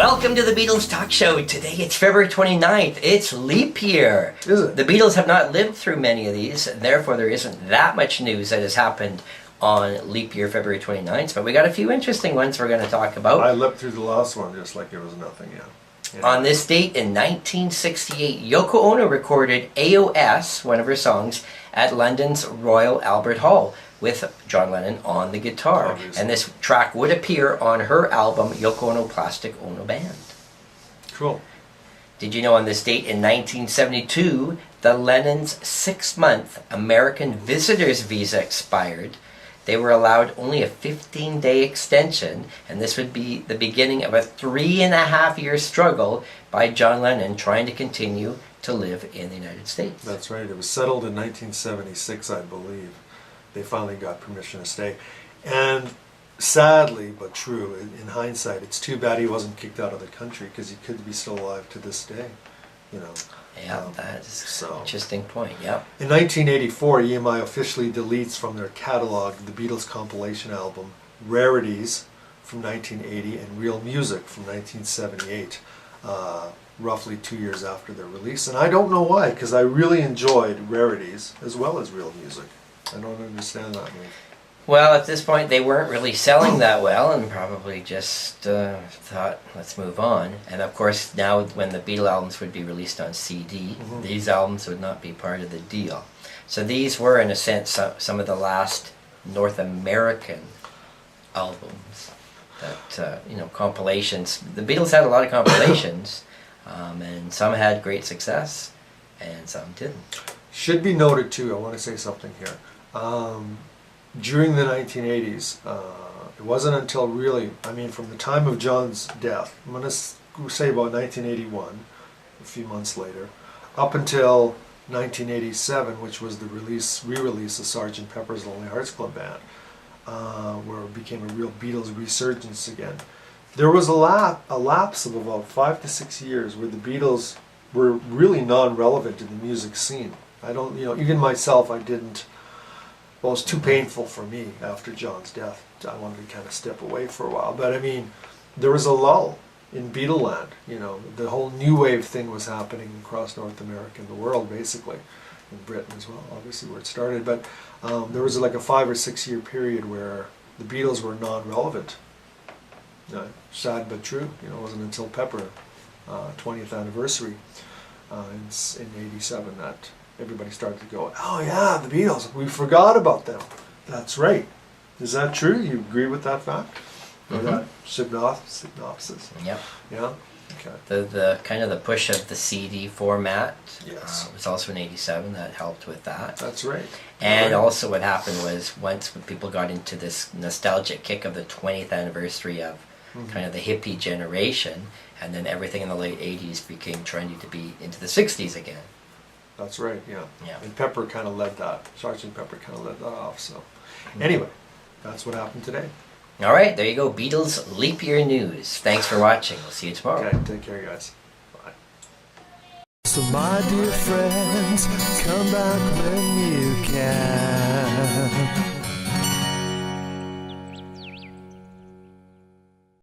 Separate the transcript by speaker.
Speaker 1: Welcome to the Beatles Talk Show. Today it's February 29th. It's leap year.
Speaker 2: Is it?
Speaker 1: The Beatles have not lived through many of these, and therefore there isn't that much news that has happened on leap year February 29th, but we got a few interesting ones we're going to talk about.
Speaker 2: I leapt through the last one just like it was nothing, yeah.
Speaker 1: On this date in 1968, Yoko Ono recorded AOS, one of her songs, at London's Royal Albert Hall with John Lennon on the guitar.
Speaker 2: Obviously.
Speaker 1: And this track would appear on her album Yoko Ono Plastic Ono Band.
Speaker 2: Cool.
Speaker 1: Did you know on this date in 1972, the Lennon's 6-month American visitor's visa expired? They were allowed only a 15-day extension, and this would be the beginning of a 3.5-year struggle by John Lennon trying to continue to live in the United States.
Speaker 2: That's right. It was settled in 1976, I believe. They finally got permission to stay. And sadly, but true, in hindsight, it's too bad he wasn't kicked out of the country, because he could be still alive to this day, you know.
Speaker 1: Yeah, that's an interesting point, yeah.
Speaker 2: In 1984, EMI officially deletes from their catalog the Beatles compilation album Rarities from 1980 and Real Music from 1978, roughly 2 years after their release. And I don't know why, because I really enjoyed Rarities as well as Real Music. I don't understand that move.
Speaker 1: Well, at this point, they weren't really selling that well and probably just thought, let's move on. And of course, now when the Beatles albums would be released on CD, these albums would not be part of the deal. So these were, in a sense, some of the last North American albums that, compilations. The Beatles had a lot of compilations, and some had great success, and some didn't.
Speaker 2: Should be noted, too, I want to say something here. During the 1980s, it wasn't until really, from the time of John's death, I'm going to say about 1981, a few months later, up until 1987, which was the re-release of Sgt. Pepper's Lonely Hearts Club Band, where it became a real Beatles resurgence again. There was a lapse of about 5 to 6 years where the Beatles were really non-relevant in the music scene. Even myself, well, it was too painful for me after John's death. I wanted to kind of step away for a while. But there was a lull in Beatleland. The whole new wave thing was happening across North America and the world, basically. In Britain as well, obviously, where it started. But there was like a 5 or 6 year period where the Beatles were non-relevant. Sad but true. It wasn't until Pepper, 20th anniversary in 87 that everybody started to go, oh yeah, the Beatles, we forgot about them. That's right. Is that true? You agree with that fact? Or that synopsis?
Speaker 1: Yep.
Speaker 2: Yeah? Okay.
Speaker 1: The kind of the push of the CD format was also in 87 that helped with that.
Speaker 2: That's right.
Speaker 1: And also what happened was once people got into this nostalgic kick of the 20th anniversary of kind of the hippie generation, and then everything in the late 80s became trendy to be into the 60s again.
Speaker 2: That's right, yeah. And Pepper kind of led that. Sgt. Pepper kind of led that off, so. Anyway, that's what happened today.
Speaker 1: All right, there you go. Beatles Leap Year News. Thanks for watching. We'll see you tomorrow.
Speaker 2: Okay, take care, guys. Bye.
Speaker 3: So my dear friends, come back when you can.